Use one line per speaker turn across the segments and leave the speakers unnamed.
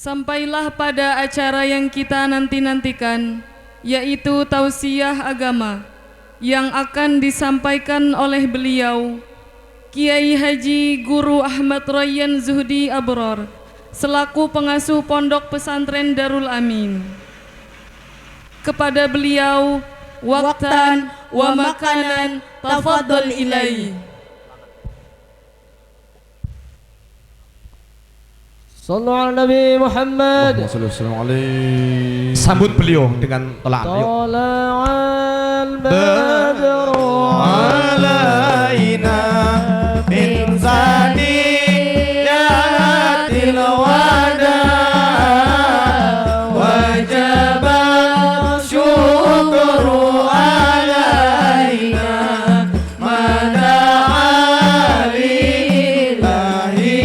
Sampailah pada acara yang kita nanti-nantikan, yaitu tausiah agama yang akan disampaikan oleh beliau Kiai Haji Guru Ahmad Rayyan Zuhdi Abror selaku pengasuh Pondok Pesantren Darul Amin. Kepada beliau waktan wa makanan tafadhol ilaihi.
Sallu ala Nabi Muhammad.
Sambut beliau dengan tolaan.
Tala'al badru
alaina min saniyatil wada wajaba syukru alaina mada'a lillahi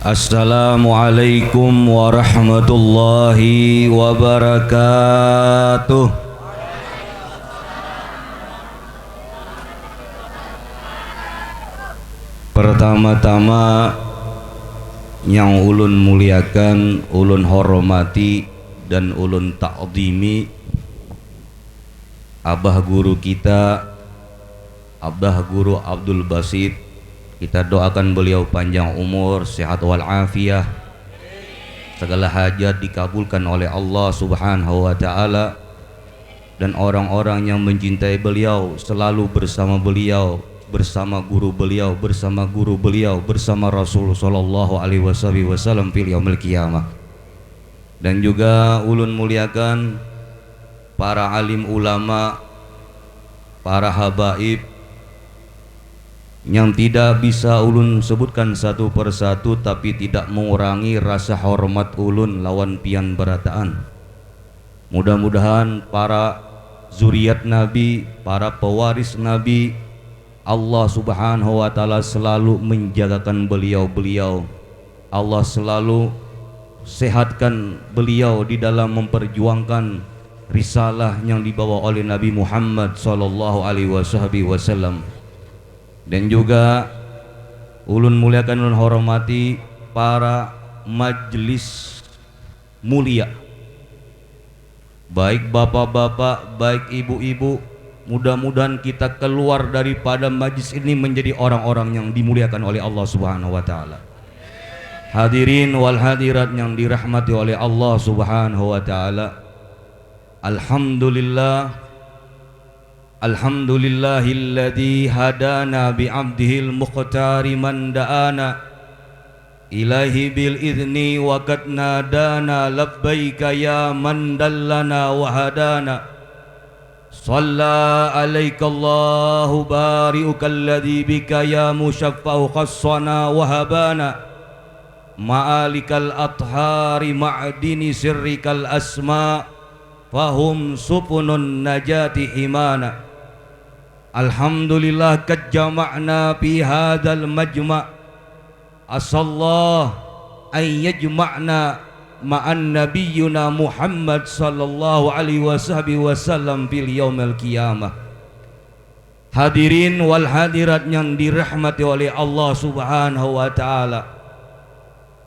Assalamualaikum warahmatullahi wabarakatuh. Pertama-tama yang ulun muliakan, ulun hormati dan ulun ta'zimi Abah guru kita, Abah Guru Abdul Basit. Kita doakan beliau panjang umur, sehat walafiat, segala hajat dikabulkan oleh Allah Subhanahu wa taala, dan orang-orang yang mencintai beliau selalu bersama beliau, bersama guru beliau, bersama guru beliau, bersama Rasul sallallahu alaihi wasallam fil yaumil qiyamah. Dan juga ulun muliakan para alim ulama, para habaib yang tidak bisa ulun sebutkan satu persatu, tapi tidak mengurangi rasa hormat ulun lawan pian berataan. Mudah-mudahan para zuriat Nabi, para pewaris Nabi, Allah Subhanahu wa taala selalu menjagakan beliau-beliau. Allah selalu sehatkan beliau di dalam memperjuangkan risalah yang dibawa oleh Nabi Muhammad sallallahu alaihi wasallam. Dan juga ulun muliakan, ulun hormati para majelis mulia, baik bapak-bapak, baik ibu-ibu. Mudah-mudahan kita keluar daripada majlis ini menjadi orang-orang yang dimuliakan oleh Allah Subhanahu wa taala. Hadirin wal hadirat yang dirahmati oleh Allah Subhanahu wa taala. Alhamdulillahilladzi hadana bi'abdihil muqtari man da'ana ilaihi bil idzni wa qad nadana labbaika ya man dallana wa hadana. Shalla alaika Allahu bari'uka alladzi bika ya musyaffa'u khassana wa habana. ma'alikal athari ma'dini sirrikal asma fahum supunun najati himana. Alhamdulillah qad jama'na fi hadzal majma' asallahu an yajma'na ma'an nabiyyuna Muhammad sallallahu alaihi wasallam fil yaumil qiyamah. Hadirin wal hadirat yang dirahmati oleh Allah Subhanahu wa taala,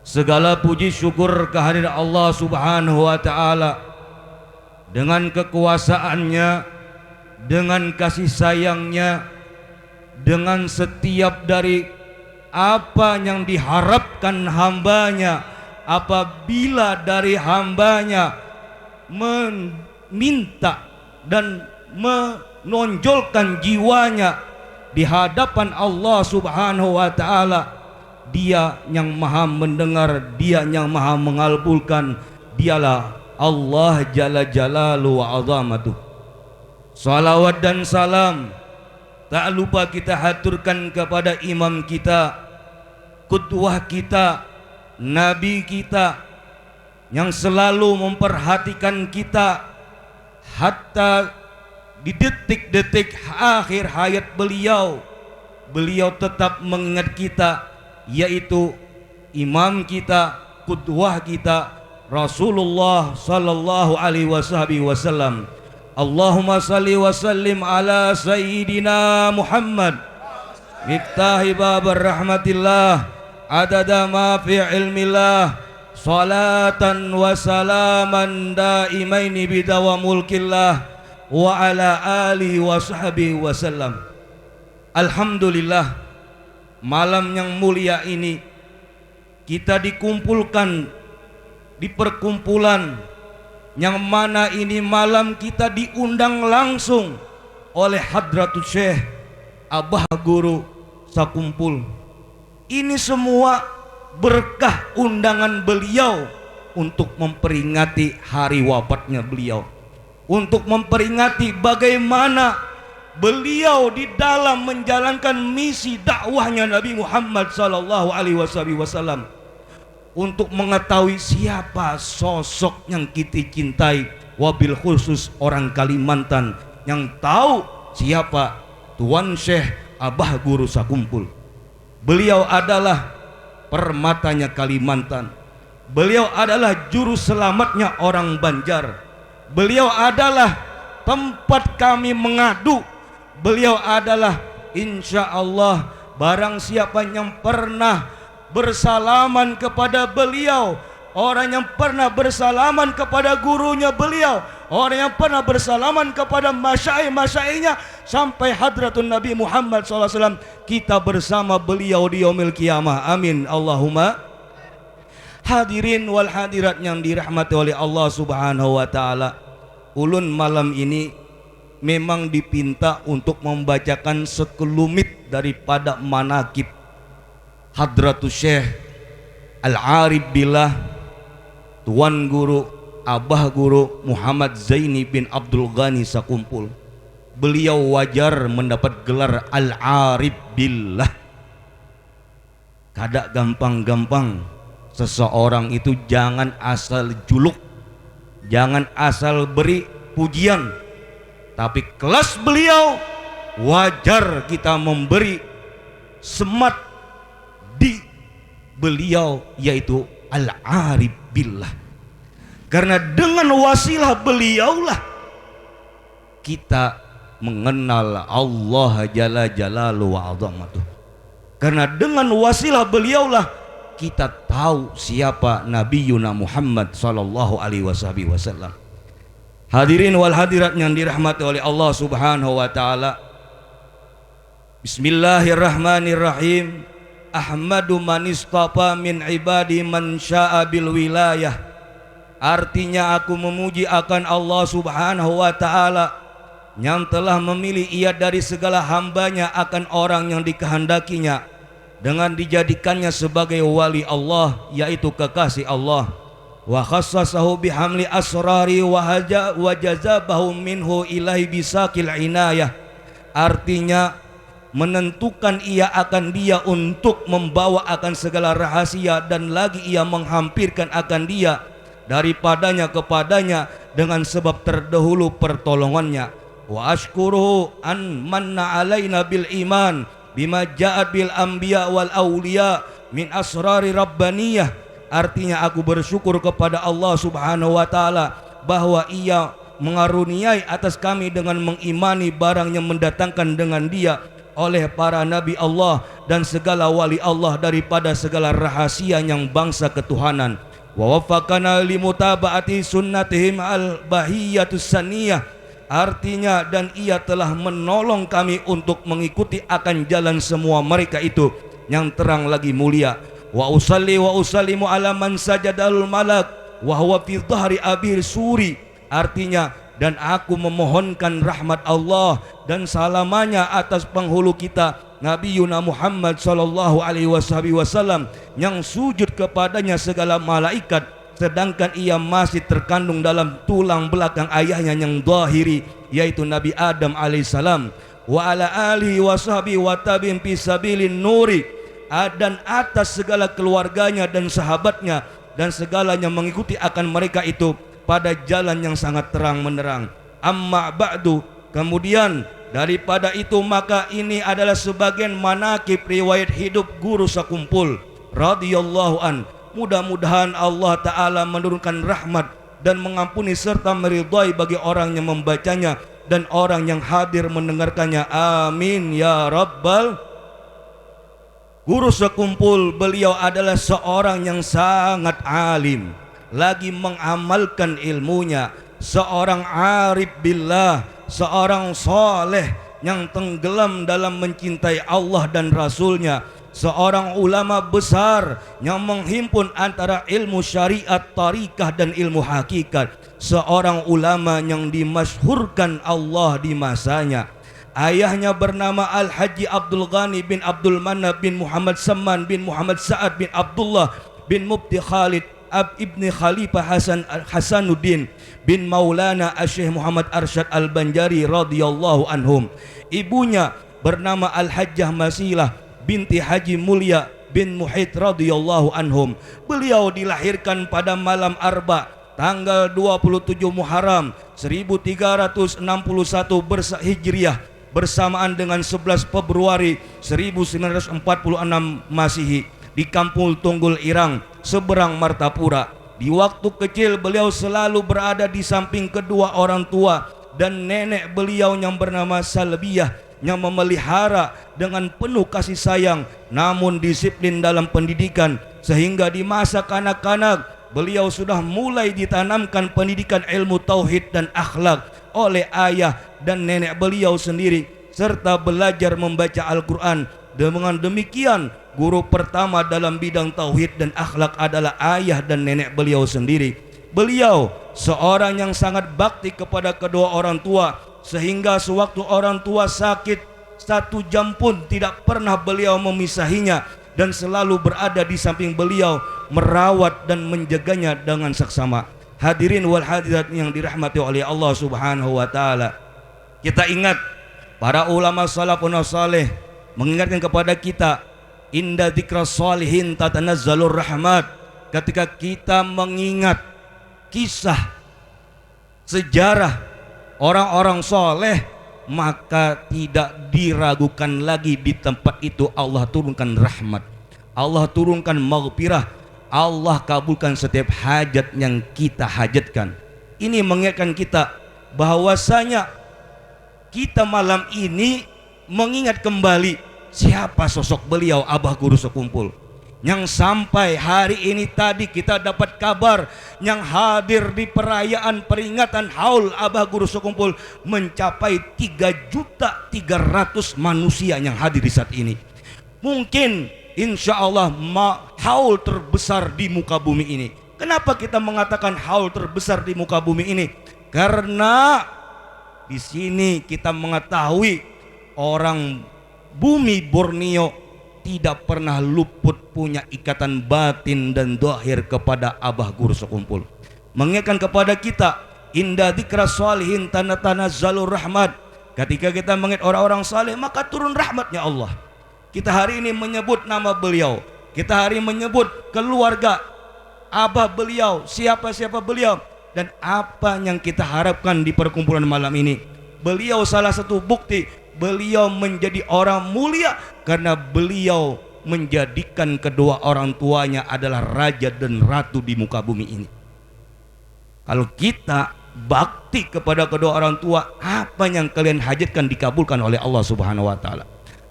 segala puji syukur kehadirat Allah Subhanahu wa taala dengan kekuasaannya, dengan kasih sayangnya, dengan setiap dari apa yang diharapkan hambanya apabila dari hambanya meminta dan menonjolkan jiwanya di hadapan Allah Subhanahu wa taala. Dia yang maha mendengar, dia yang maha mengabulkan, dialah Allah Jalla Jalaluhu wa azamatuh. Salawat dan salam tak lupa kita haturkan kepada imam kita, qudwah kita, nabi kita yang selalu memperhatikan kita hatta di detik-detik akhir hayat beliau. Beliau tetap mengingat kita, yaitu imam kita, qudwah kita, Rasulullah sallallahu alaihi wasallam. Allahumma salli wa sallim ala sayyidina Muhammad miftahi babar rahmatillah adada ma fi ilmillah salatan wa salaman daimaini bidawa mulkillah wa ala alihi wa sahbihi wasallam. Alhamdulillah, malam yang mulia ini kita dikumpulkan di perkumpulan yang mana ini malam kita diundang langsung oleh Hadratus Syekh Abah Guru Sakumpul. Ini semua berkah undangan beliau untuk memperingati hari wafatnya beliau, untuk memperingati bagaimana beliau di dalam menjalankan misi dakwahnya Nabi Muhammad sallallahu alaihi wasallam, untuk mengetahui siapa sosok yang kita cintai, wabil khusus orang Kalimantan yang tahu siapa Tuan Syekh Abah Guru Sakumpul. Beliau adalah permatanya Kalimantan. Beliau adalah juru selamatnya orang Banjar. Beliau adalah tempat kami mengadu. Beliau adalah insya Allah barang siapa yang pernah bersalaman kepada beliau, orang yang pernah bersalaman kepada gurunya beliau, orang yang pernah bersalaman kepada masyaikh-masyaiknya sampai hadratun Nabi Muhammad SAW, kita bersama beliau di yaumil qiyamah. Amin Allahumma. Hadirin wal hadirat yang dirahmati oleh Allah Subhanahu wa taala, ulun malam ini memang dipinta untuk membacakan sekelumit daripada manaqib Hadratus Syekh Al-Arif Billah Tuan Guru Abah Guru Muhammad Zaini bin Abdul Ghani Sakumpul. Beliau wajar mendapat gelar Al-Arif Billah. Kada gampang-gampang seseorang itu jangan asal juluk, jangan asal beri pujian, tapi kelas beliau wajar kita memberi semat di beliau, yaitu Al-Arif Billah. Karena dengan wasilah beliaulah kita mengenal Allah Jalla Jalaluhu wa azamatuh. Karena dengan wasilah beliaulah kita tahu siapa Nabiyuna Muhammad sallallahu alaihi wasallam. Hadirin wal hadirat yang dirahmati oleh Allah Subhanahu wa taala. Bismillahirrahmanirrahim. Ahmadu man istafa min ibadi man sya'a bil wilayah. Artinya aku memuji akan Allah Subhanahu wa taala yang telah memilih ia dari segala hambanya akan orang yang dikehendakinya dengan dijadikannya sebagai wali Allah, yaitu kekasih Allah. Wa khassasahu bihamli asrari wa jazabahu minhu ilahi bisaqil inayah. Artinya menentukan ia akan dia untuk membawa akan segala rahasia, dan lagi ia menghampirkan akan dia daripadanya kepadanya dengan sebab terdahulu pertolongannya. Wa ashkuruhu an manna alaina bil iman bima ja'at bil anbiya wal awliya min asrari rabbaniyah. Artinya aku bersyukur kepada Allah Subhanahu wa taala bahwa ia mengaruniai atas kami dengan mengimani barang yang mendatangkan dengan dia oleh para nabi Allah dan segala wali Allah daripada segala rahasia yang bangsa ketuhanan. Wa waffaqana limutabaati sunnatihim al-bahiyatus saniyah. Artinya dan ia telah menolong kami untuk mengikuti akan jalan semua mereka itu yang terang lagi mulia. Wa usalli wa usallimu ala man sajadal malak wa huwa fi dhahri abil suri. Artinya dan aku memohonkan rahmat Allah dan salamanya atas penghulu kita Nabi Yuna Muhammad sallallahu alaihi wasallam yang sujud kepadanya segala malaikat, sedangkan ia masih terkandung dalam tulang belakang ayahnya yang zahiri, yaitu Nabi Adam alaihissalam. Wa ala alihi wa sahbihi wa tabi'in fi sabilin nuri, dan atas segala keluarganya dan sahabatnya dan segalanya mengikuti akan mereka itu pada jalan yang sangat terang menerang. Amma ba'du, kemudian daripada itu maka ini adalah sebagian manakib riwayat hidup guru sekumpul radhiyallahu an. Mudah-mudahan Allah Ta'ala menurunkan rahmat dan mengampuni serta meridhai bagi orang yang membacanya dan orang yang hadir mendengarkannya. Amin ya rabbal. Guru sekumpul beliau adalah seorang yang sangat alim, lagi mengamalkan ilmunya, seorang arif billah, seorang soleh yang tenggelam dalam mencintai Allah dan Rasulnya, seorang ulama besar yang menghimpun antara ilmu syariat, tarikah dan ilmu hakikat, seorang ulama yang dimasyhurkan Allah di masanya. Ayahnya bernama Al-Haji Abdul Ghani bin Abdul Manab bin Muhammad Samman bin Muhammad Sa'ad bin Abdullah bin Mubti Khalid Ibni Khalifah Hasanuddin bin Maulana Syekh Muhammad Arsyad Al-Banjari radhiyallahu anhum. Ibunya bernama Al-Hajjah Masilah binti Haji Mulia bin Muhid radhiyallahu anhum. Beliau dilahirkan pada malam Arba tanggal 27 Muharram 1361 Hijriah bersamaan dengan 11 Februari 1946 Masihi di Kampung Tunggul Irang, seberang Martapura. Di waktu kecil beliau selalu berada di samping kedua orang tua dan nenek beliau yang bernama Salbiyah yang memelihara dengan penuh kasih sayang namun disiplin dalam pendidikan, sehingga di masa kanak-kanak beliau sudah mulai ditanamkan pendidikan ilmu tauhid dan akhlak oleh ayah dan nenek beliau sendiri, serta belajar membaca Al-Quran. Dengan demikian guru pertama dalam bidang tauhid dan akhlak adalah ayah dan nenek beliau sendiri. Beliau seorang yang sangat bakti kepada kedua orang tua, sehingga sewaktu orang tua sakit 1 jam pun tidak pernah beliau memisahinya dan selalu berada di samping beliau, merawat dan menjaganya dengan seksama. Hadirin wal hadirat yang dirahmati oleh Allah Subhanahu wa taala, kita ingat para ulama salafun saleh mengingatkan kepada kita, inda dzikras shalihin tatanazzalur rahmat. Ketika kita mengingat kisah sejarah orang-orang soleh, maka tidak diragukan lagi di tempat itu Allah turunkan rahmat, Allah turunkan maghfirah, Allah kabulkan setiap hajat yang kita hajatkan. Ini mengingatkan kita bahwasanya kita malam ini mengingat kembali siapa sosok beliau, Abah Guru Sekumpul, yang sampai hari ini tadi kita dapat kabar yang hadir di perayaan peringatan haul Abah Guru Sekumpul mencapai 3.300.000 manusia yang hadir di saat ini. Mungkin insya Allah haul terbesar di muka bumi ini. Kenapa kita mengatakan haul terbesar di muka bumi ini? Karena di sini kita mengetahui orang bumi Borneo tidak pernah luput punya ikatan batin dan zahir kepada Abah Guru Sekumpul. Mengingatkan kepada kita, inda dzikras shalihin tanazzalur rahmat. Ketika kita mengingat orang-orang saleh, maka turun rahmatnya Allah. Kita hari ini menyebut nama beliau, kita hari ini menyebut keluarga abah beliau, siapa-siapa beliau, dan apa yang kita harapkan di perkumpulan malam ini. Beliau salah satu bukti beliau menjadi orang mulia karena beliau menjadikan kedua orang tuanya adalah raja dan ratu di muka bumi ini. Kalau kita bakti kepada kedua orang tua, apa yang kalian hajatkan dikabulkan oleh Allah Subhanahu wa taala.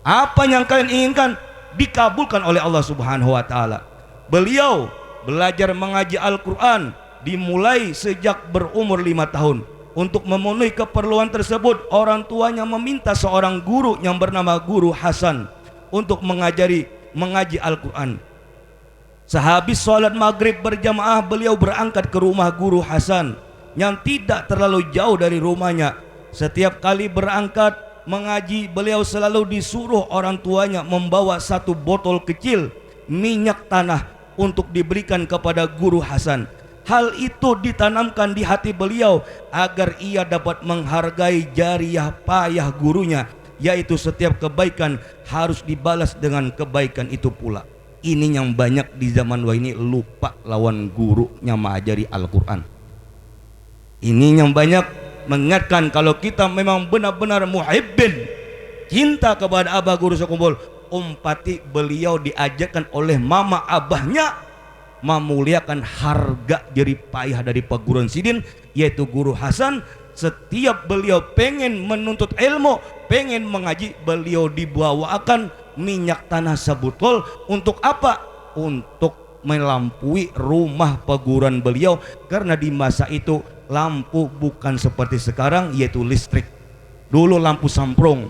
Apa yang kalian inginkan dikabulkan oleh Allah Subhanahu wa taala. Beliau belajar mengaji Al-Qur'an dimulai sejak berumur 5 tahun. Untuk memenuhi keperluan tersebut, orang tuanya meminta seorang guru yang bernama Guru Hasan untuk mengaji Al-Quran. Sehabis sholat maghrib berjamaah, beliau berangkat ke rumah Guru Hasan yang tidak terlalu jauh dari rumahnya. Setiap kali berangkat mengaji, beliau selalu disuruh orang tuanya membawa satu botol kecil minyak tanah untuk diberikan kepada Guru Hasan. Hal itu ditanamkan di hati beliau agar ia dapat menghargai jariyah payah gurunya, yaitu setiap kebaikan harus dibalas dengan kebaikan itu pula. Ini yang banyak di zaman ini lupa lawan gurunya mengajari Al-Quran. Ini yang banyak mengingatkan kalau kita memang benar-benar muhibbin, cinta kepada abah guru sekumpul, umpati beliau diajarkan oleh mama abahnya memuliakan harga jerih payah dari perguruan sidin, yaitu Guru Hasan. Setiap beliau pengen menuntut ilmu, pengen mengaji, beliau dibawakan minyak tanah sebotol. Untuk apa? Untuk melampui rumah perguruan beliau, karena di masa itu lampu bukan seperti sekarang, yaitu listrik. Dulu lampu samprong.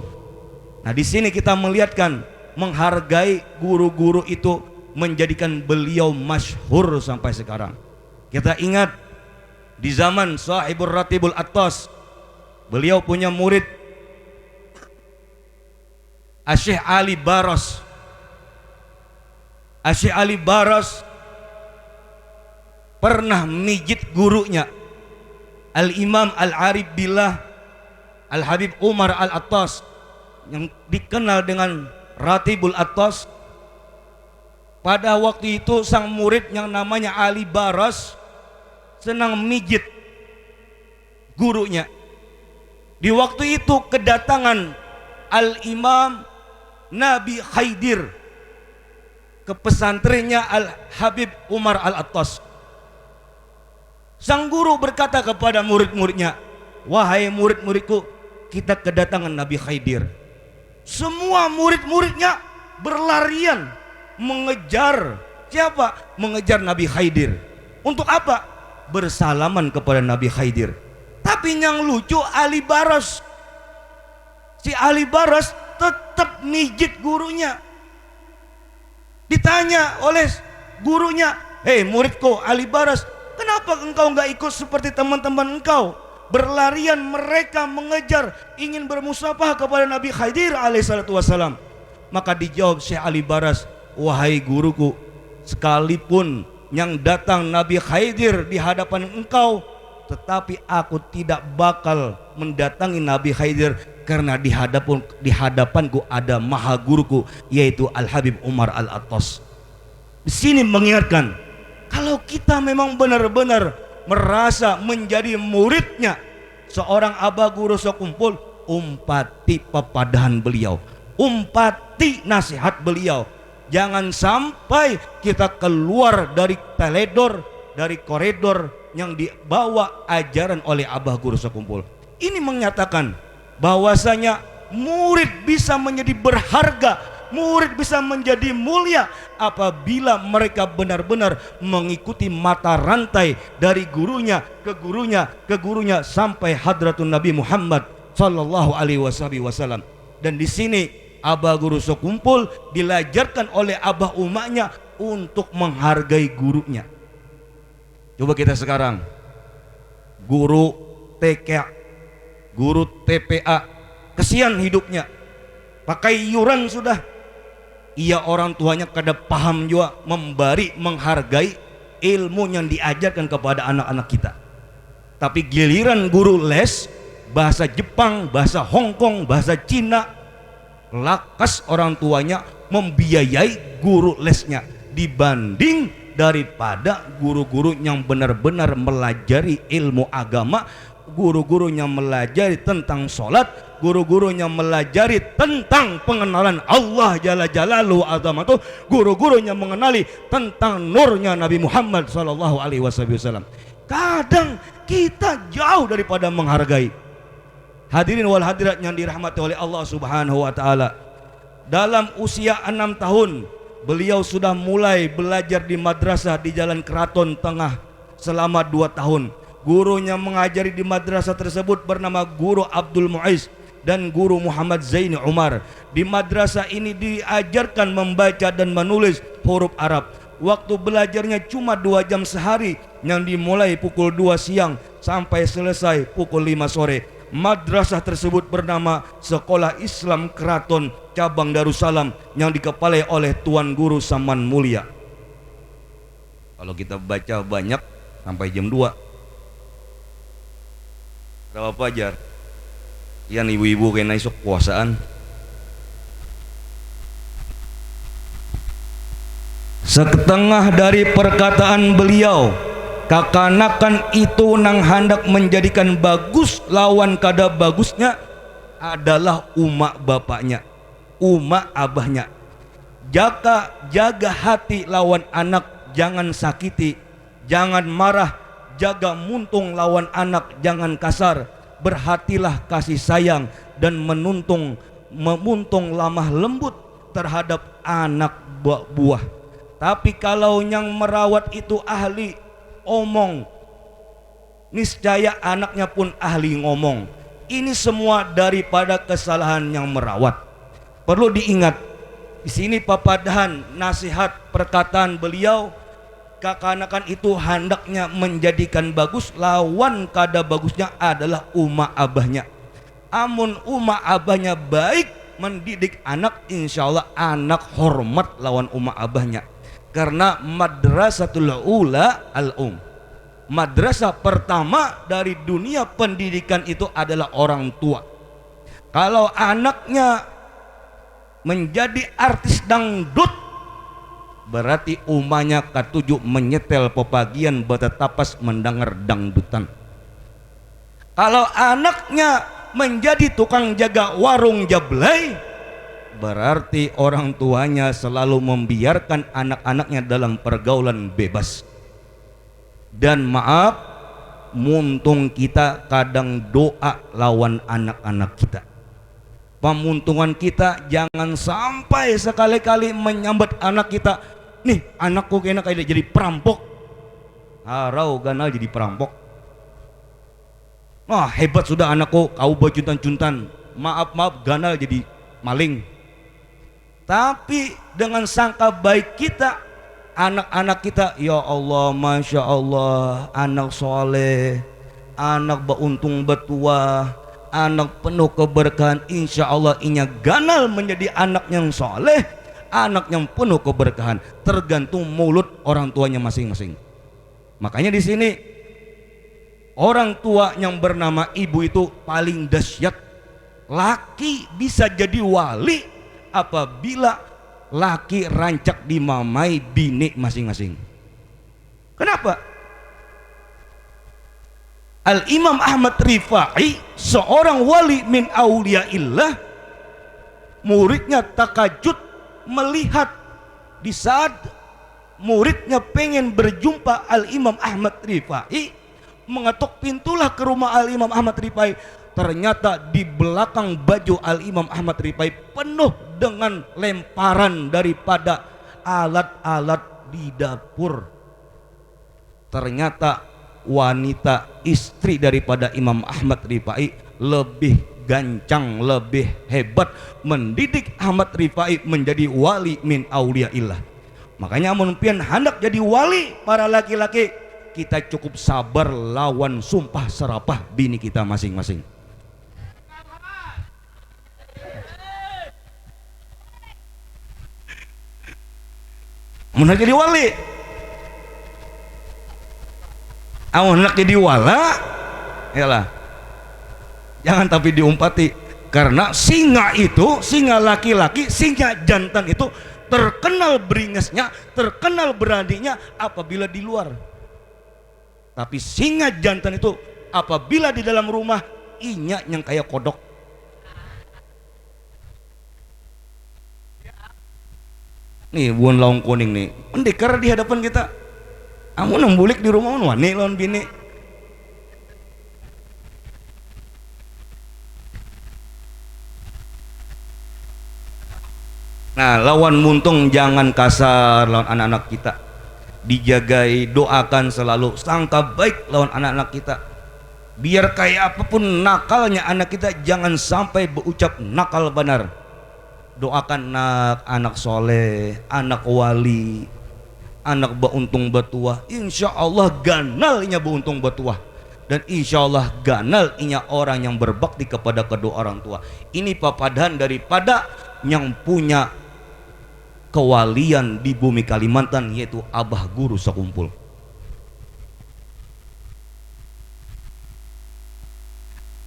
Nah, di sini kita melihatkan menghargai guru-guru itu menjadikan beliau masyhur sampai sekarang. Kita ingat di zaman Sahibur Ratibul Attas, beliau punya murid Syekh Ali Baras. Syekh Ali Baras pernah mijit gurunya Al-Imam Al-Arif Billah Al-Habib Umar Al-Attas yang dikenal dengan Ratibul Attas. Pada waktu itu sang murid yang namanya Ali Baras senang mijit gurunya. Di waktu itu kedatangan Al-Imam Nabi Khaidir ke pesantrennya Al-Habib Umar Al-Attas. Sang guru berkata kepada murid-muridnya, "Wahai murid-muridku, kita kedatangan Nabi Khaidir." Semua murid-muridnya berlarian mengejar siapa? Mengejar Nabi Khaidir. Untuk apa? Bersalaman kepada Nabi Khaidir. Tapi yang lucu Ali Baras, si Ali Baras tetap mijit gurunya. Ditanya oleh gurunya, "Hei muridku Ali Baras, kenapa engkau nggak ikut seperti teman-teman engkau? Berlarian mereka mengejar, ingin bermusafah kepada Nabi Khaidir alaihissalatu wassalam." Maka dijawab Syekh Ali Baras, "Wahai guruku, sekalipun yang datang Nabi Khaidir di hadapan engkau, tetapi aku tidak bakal mendatangi Nabi Khaidir karena di hadapanku ada maha guruku, yaitu Al-Habib Umar Al-Attas." Di sini mengingatkan, kalau kita memang benar-benar merasa menjadi muridnya seorang abah guru sekumpul, umpati pepadahan beliau, umpati nasihat beliau. Jangan sampai kita keluar dari teledor, dari koridor yang dibawa ajaran oleh abah guru sekumpul. Ini menyatakan bahwasanya murid bisa menjadi berharga, murid bisa menjadi mulia apabila mereka benar-benar mengikuti mata rantai dari gurunya ke gurunya ke gurunya sampai hadratun Nabi Muhammad sallallahu alaihi wasallam. Dan di sini abah guru sekumpul dilajarkan oleh abah umaknya untuk menghargai gurunya. Coba kita sekarang guru TK, guru TPA, kesian hidupnya, pakai iuran sudah. Ia orang tuanya kada paham juga memberi, menghargai ilmu yang diajarkan kepada anak-anak kita. Tapi giliran guru les, bahasa Jepang, bahasa Hongkong, bahasa Cina. Lakas orang tuanya membiayai guru lesnya dibanding daripada guru-guru yang benar-benar melajari ilmu agama, guru-gurunya melajari tentang sholat, guru-gurunya melajari tentang pengenalan Allah Jalla Jalaluhu azamatuh, guru-gurunya mengenali tentang nurnya Nabi Muhammad sallallahu alaihi wasallam. Kadang kita jauh daripada menghargai. Hadirin wal hadirat yang dirahmati oleh Allah Subhanahu wa taala. Dalam usia 6 tahun beliau sudah mulai belajar di madrasah di Jalan Keraton Tengah selama 2 tahun. Gurunya mengajari di madrasah tersebut bernama Guru Abdul Muiz dan Guru Muhammad Zaini Umar. Di madrasah ini diajarkan membaca dan menulis huruf Arab. Waktu belajarnya cuma 2 jam sehari, yang dimulai pukul 2 siang sampai selesai pukul 5 sore. Madrasah tersebut bernama Sekolah Islam Keraton Cabang Darussalam yang dikepalai oleh Tuan Guru Saman Mulia. Kalau kita baca banyak sampai jam 2. Berapa fajar? Yan ibu-ibu kena isuk puasaan. Setengah dari perkataan beliau, kakanakan itu nang hendak menjadikan bagus lawan kada bagusnya adalah umak bapaknya, umak abahnya. Jaga hati lawan anak, jangan sakiti, jangan marah, jaga muntung lawan anak, jangan kasar. Berhatilah kasih sayang dan memuntung lamah lembut terhadap anak buah. Tapi kalau yang merawat itu ahli omong, niscaya anaknya pun ahli ngomong. Ini semua daripada kesalahan yang merawat. Perlu diingat, di sini papadahan nasihat perkataan beliau, kakanakan itu hendaknya menjadikan bagus lawan kada bagusnya adalah umak abahnya. Amun umak abahnya baik mendidik anak, insya Allah anak hormat lawan umak abahnya. Karena madrasatul ula al-um, madrasah pertama dari dunia pendidikan itu adalah orang tua. Kalau anaknya menjadi artis dangdut, berarti umahnya katuju menyetel pepagian betetapas mendengar dangdutan. Kalau anaknya menjadi tukang jaga warung jablay, berarti orang tuanya selalu membiarkan anak-anaknya dalam pergaulan bebas. Dan maaf, muntung kita kadang doa lawan anak-anak kita. Pemuntungan kita jangan sampai sekali-kali menyambat anak kita, nih anakku kena kayak jadi perampok, harau ganal jadi perampok. Wah hebat sudah anakku, kau bajuntan-juntan, maaf ganal jadi maling. Tapi dengan sangka baik kita, anak-anak kita, ya Allah, Masya Allah, anak soleh, anak beruntung betua, anak penuh keberkahan, insya Allah inya ganal menjadi anak yang soleh, anak yang penuh keberkahan. Tergantung mulut orang tuanya masing-masing. Makanya di sini orang tua yang bernama ibu itu paling dahsyat. Laki bisa jadi wali apabila laki rancak dimamai bini masing-masing. Kenapa? Al-Imam Ahmad Rifai, seorang wali min auliyaillah, muridnya takajud melihat di saat muridnya pengen berjumpa Al-Imam Ahmad Rifai, mengetuk pintulah ke rumah Al-Imam Ahmad Rifai. Ternyata di belakang baju Al-Imam Ahmad Rifai penuh dengan lemparan daripada alat-alat di dapur. Ternyata wanita istri daripada Imam Ahmad Rifai lebih gancang, lebih hebat mendidik Ahmad Rifai menjadi wali min auliyaillah. Makanya amun pian hendak jadi wali para laki-laki, kita cukup sabar lawan sumpah serapah bini kita masing-masing. Hendak jadi wali, hendak jadi wala, yalah Jangan tapi diumpati. Karena singa itu, singa laki-laki, singa jantan itu terkenal beringasnya, terkenal beraninya apabila di luar. Tapi singa jantan itu apabila di dalam rumah inya yang kayak kodok. Nih buan laung kuning nih, mendekar di hadapan kita. Amun nembulik di rumah wani lawan bini. Nah, lawan muntung jangan kasar lawan anak-anak kita. Dijagai, doakan selalu, sangka baik lawan anak-anak kita. Biar kayak apapun nakalnya anak kita, jangan sampai berucap nakal benar. Doakan anak soleh, anak wali, anak beuntung betuah. Insya Allah ganal inya beuntung betuah. Dan insya Allah ganal inya orang yang berbakti kepada kedua orang tua. Ini papadan daripada yang punya kewalian di bumi Kalimantan, yaitu Abah Guru sekumpul.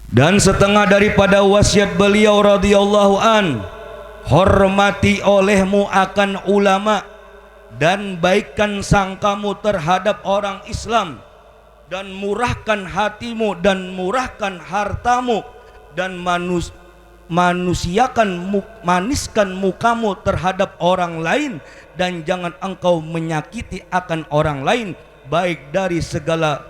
Dan setengah daripada wasiat beliau radhiyallahu an, hormati olehmu akan ulama dan baikkan sangkamu terhadap orang Islam, dan murahkan hatimu dan murahkan hartamu, dan maniskan mukamu terhadap orang lain, dan jangan engkau menyakiti akan orang lain, baik dari segala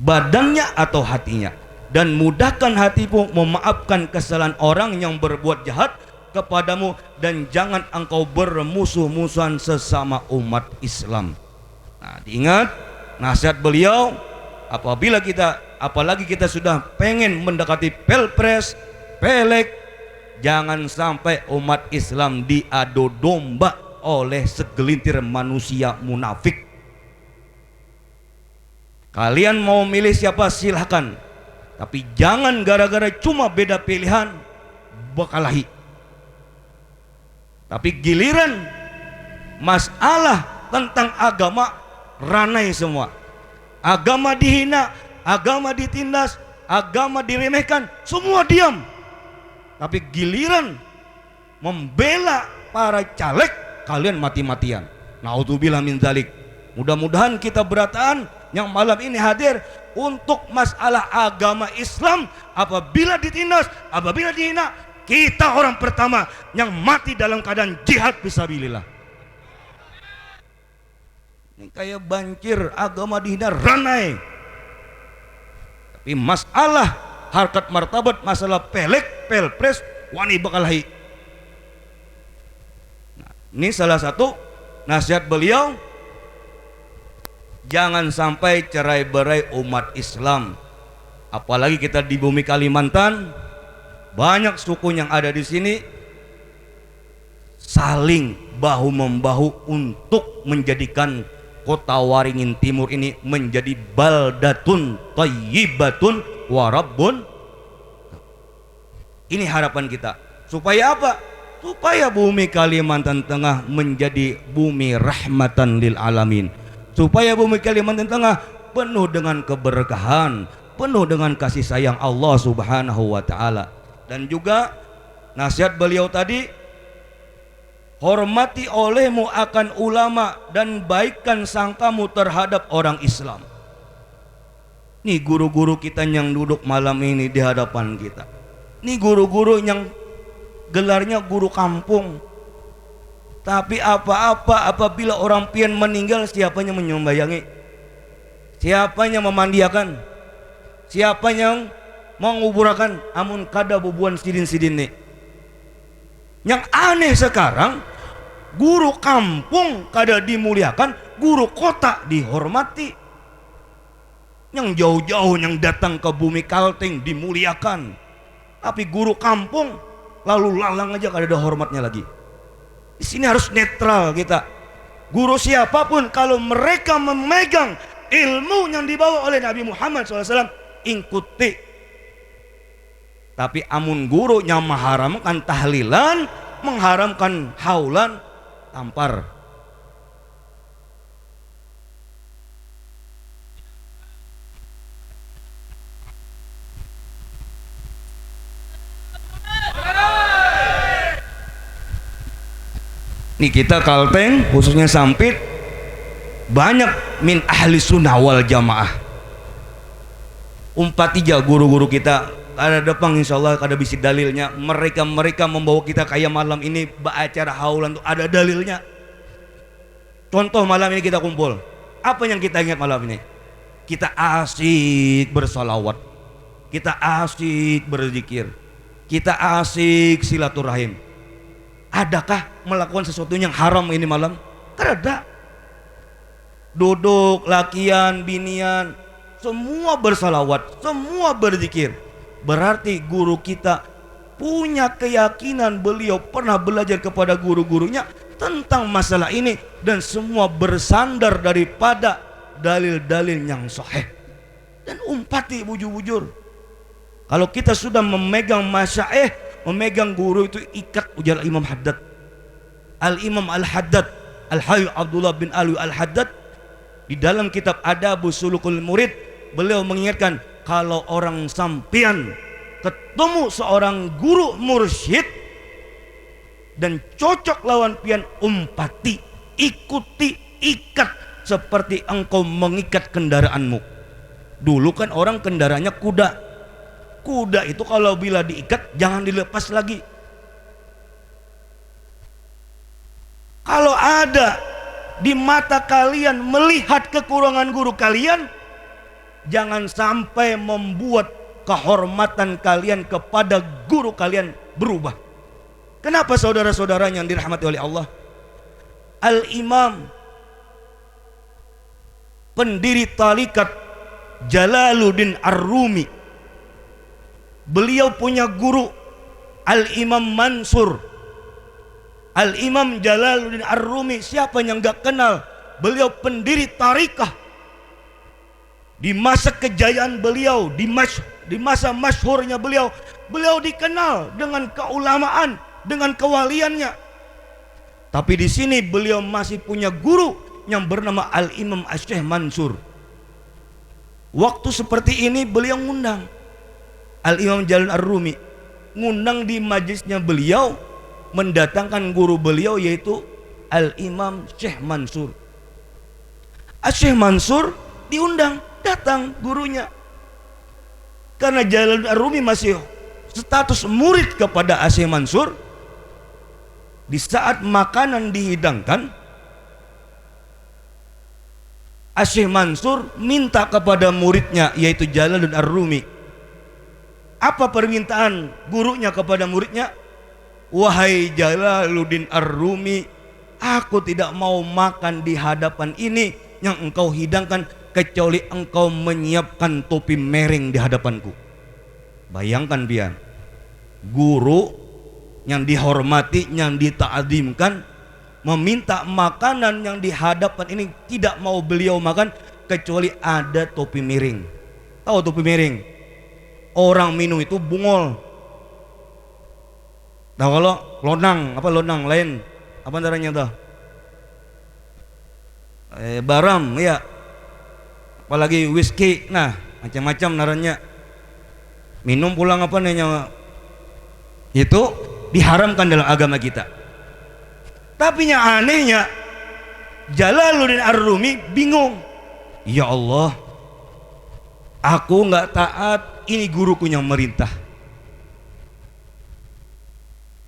badannya atau hatinya, dan mudahkan hatimu memaafkan kesalahan orang yang berbuat jahat kepadamu, dan jangan engkau bermusuh-musuhan sesama umat Islam. Nah, diingat nasihat beliau. Apalagi kita sudah pengen mendekati Pilpres, Pileg, jangan sampai umat Islam diadu domba oleh segelintir manusia munafik. Kalian mau milih siapa silahkan, tapi jangan gara-gara cuma beda pilihan berkelahi. Tapi giliran masalah tentang agama ranai semua. Agama dihina, agama ditindas, agama diremehkan, semua diam. Tapi giliran membela para caleg, kalian mati-matian. Naudzubillah min dzalik. Mudah-mudahan kita berataan yang malam ini hadir untuk masalah agama Islam, apabila ditindas, apabila dihina, kita orang pertama yang mati dalam keadaan jihad fisabilillah. Ini kayak banjir agama dihina ranai. Tapi masalah harkat martabat, masalah pelek, pelpres, wani bakalahi. Nah, ini salah satu nasihat beliau. Jangan sampai cerai-berai umat Islam. Apalagi kita di bumi Kalimantan, banyak suku yang ada di sini saling bahu-membahu untuk menjadikan kota Waringin Timur ini menjadi baldatun thayyibatun warabbun. Ini harapan kita. Supaya apa? Supaya bumi Kalimantan Tengah menjadi bumi rahmatan lil alamin. Supaya bumi Kalimantan Tengah penuh dengan keberkahan, penuh dengan kasih sayang Allah Subhanahu wa taala. Dan juga nasihat beliau tadi, hormati olehmu akan ulama dan baikkan sangkamu terhadap orang Islam. Nih guru-guru kita yang duduk malam ini di hadapan kita. Nih guru-guru yang gelarnya guru kampung. Tapi apa-apa apabila orang pian meninggal, siapanya menyembayangi? Siapanya memandiakan? Siapanya menguburakan? Amun kada bubuan sidin-sidin nih. Yang aneh sekarang, guru kampung kada dimuliakan, guru kota dihormati. Yang jauh-jauh yang datang ke bumi Kalteng dimuliakan. Tapi guru kampung lalu lalang aja kada ada hormatnya lagi. Di sini harus netral kita. Guru siapapun kalau mereka memegang ilmu yang dibawa oleh Nabi Muhammad SAW, ikuti. Tapi amun guru yang mengharamkan tahlilan, mengharamkan haulan, tampar. Nih kita Kalteng khususnya Sampit banyak min ahli sunnah wal jamaah. Umpat 3 guru-guru kita ada depan insyaallah ada bisi dalilnya. Mereka membawa kita kayak malam ini acara haulan tuh ada dalilnya. Contoh malam ini kita kumpul. Apa yang kita ingat malam ini? Kita asik bersalawat. Kita asik berzikir. Kita asik silaturahim. Adakah melakukan sesuatu yang haram ini malam? Kan ada. Duduk, lakian, binian, semua bersalawat, semua berzikir. Berarti guru kita punya keyakinan, beliau pernah belajar kepada guru-gurunya tentang masalah ini dan semua bersandar daripada dalil-dalil yang sahih. Dan umpati bujur-bujur, kalau kita sudah memegang masyaikh, memegang guru itu ikat. Ujar Imam Haddad, Al-Imam Al-Haddad Al-Hayy Abdullah bin Alwi Al-Haddad di dalam kitab Adabus Sulukul Murid, beliau mengingatkan kalau orang sampian ketemu seorang guru mursyid dan cocok lawan pian, umpati, ikuti, ikat seperti engkau mengikat kendaraanmu. Dulu kan orang kendaraannya kuda. Kuda itu kalau bila diikat jangan dilepas lagi. Kalau ada di mata kalian melihat kekurangan guru kalian, jangan sampai membuat kehormatan kalian kepada guru kalian berubah. Kenapa saudara-saudaranya yang dirahmati oleh Allah? Al-Imam pendiri tarikat Jalaluddin Ar-Rumi, beliau punya guru Al-Imam Mansur. Al-Imam Jalaluddin Ar-Rumi, siapa yang gak kenal? Beliau pendiri tarikah. Di masa kejayaan beliau, di masa masyhurnya beliau, beliau dikenal dengan keulamaan, dengan kewaliannya. Tapi di sini beliau masih punya guru yang bernama Al-Imam Asy-Syaikh Mansur. Waktu seperti ini beliau ngundang Al-Imam Jalaluddin Ar-Rumi, ngundang di majlisnya beliau, mendatangkan guru beliau yaitu Al-Imam Syekh Mansur. Syekh Mansur diundang, datang gurunya. Karena Jalaluddin Ar-Rumi masih status murid kepada Syekh Mansur, di saat makanan dihidangkan, Syekh Mansur minta kepada muridnya yaitu Jalaluddin Ar-Rumi. Apa permintaan gurunya kepada muridnya? Wahai Jalaluddin Ar-Rumi, aku tidak mau makan di hadapan ini yang engkau hidangkan kecuali engkau menyiapkan topi mereng di hadapanku. Bayangkan biar guru yang dihormati, yang dita'adzimkan, meminta makanan yang di hadapan ini tidak mau beliau makan kecuali ada topi miring. Tahu topi miring? Orang minum itu bungol. Tahu kalau lonang, apa lonang lain? Apa antaranya tuh? Baram, ya. Apalagi whisky, nah macam-macam narannya. Minum pulang apa namanya? Itu diharamkan dalam agama kita. Tapi yang anehnya Jalaluddin Ar-Rumi bingung. Ya Allah, aku nggak taat, ini guruku yang merintah.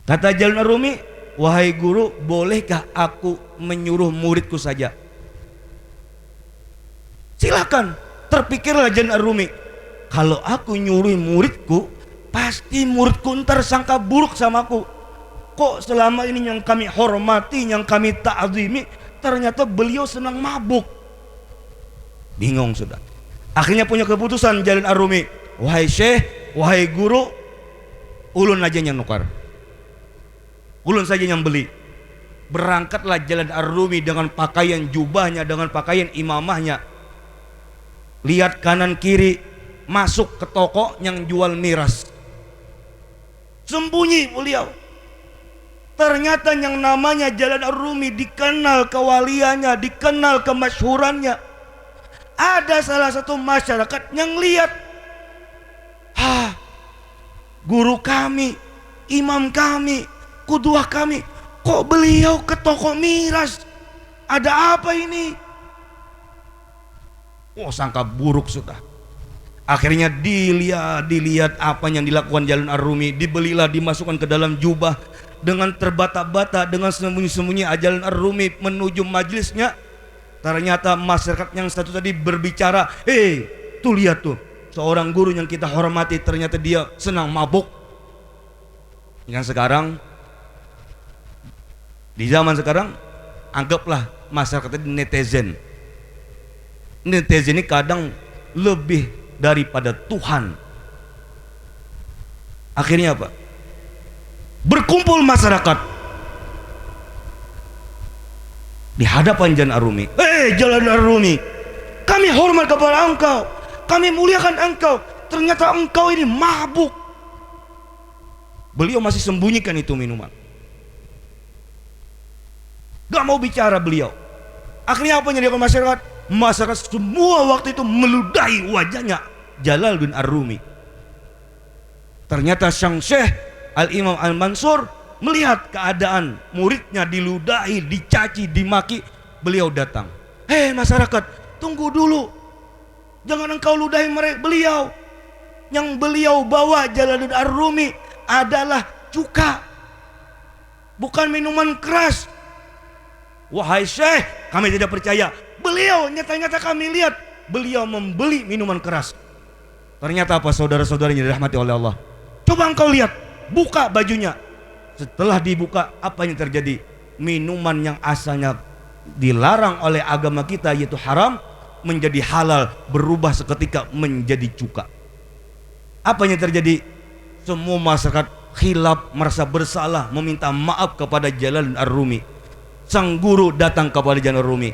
Kata Jalaluddin Ar-Rumi, wahai guru, bolehkah aku menyuruh muridku saja? Silakan. Terpikirlah Jalaluddin Ar-Rumi, kalau aku nyuruh muridku, pasti muridku ntar sangka buruk sama aku. Kok selama ini yang kami hormati, yang kami ta'zimi, ternyata beliau senang mabuk. Bingung sudah. Akhirnya punya keputusan Jalaluddin Ar-Rumi, wahai syekh, wahai guru, ulun aja yang nukar, ulun saja yang beli. Berangkatlah Jalaluddin Ar-Rumi dengan pakaian jubahnya, dengan pakaian imamahnya. Lihat kanan kiri, masuk ke toko yang jual miras. Sembunyi beliau. Ternyata yang namanya Jalaluddin Ar-Rumi dikenal kewaliannya, dikenal kemasyhurannya. Ada salah satu masyarakat yang lihat, guru kami, imam kami, kuduah kami, Kok beliau ke toko miras? Ada apa ini? Oh, sangka buruk sudah. Akhirnya dilihat apa yang dilakukan Jalal Ar-Rumi. Dibelilah, dimasukkan ke dalam jubah. Dengan terbata-bata, dengan sembunyi-sembunyi Jalal Ar-Rumi menuju majlisnya. Ternyata masyarakat yang satu tadi berbicara, tuh lihat tuh, seorang guru yang kita hormati ternyata dia senang mabuk. Yang sekarang, di zaman sekarang, anggaplah masyarakat ini netizen. Netizen ini kadang lebih daripada Tuhan. Akhirnya apa? Berkumpul masyarakat di hadapan Jalal Ar-Rumi. Jalal Ar-Rumi, kami hormat kepada engkau, kami muliakan engkau, ternyata engkau ini mabuk. Beliau masih sembunyikan itu minuman, gak mau bicara beliau. Akhirnya apa yang dilakukan masyarakat? Masyarakat semua waktu itu meludahi wajahnya Jalaluddin Ar-Rumi. Ternyata Sang Syekh Al-Imam Al-Mansur melihat keadaan muridnya diludahi, dicaci, dimaki. Beliau datang. Masyarakat, tunggu dulu, jangan engkau ludahi beliau. Yang beliau bawa Jalaluddin Ar-Rumi adalah cuka, bukan minuman keras. Wahai Syekh, kami tidak percaya. Beliau nyata-nyata kami lihat beliau membeli minuman keras. Ternyata apa, saudara-saudarinya dirahmati oleh Allah? Coba engkau lihat, buka bajunya. Setelah dibuka, apa yang terjadi? Minuman yang asalnya dilarang oleh agama kita, yaitu haram, menjadi halal, berubah seketika menjadi cuka. Apa yang terjadi? Semua masyarakat khilaf, merasa bersalah, meminta maaf kepada Jalaluddin Ar-Rumi. Sang guru datang kepada Jalaluddin Ar-Rumi.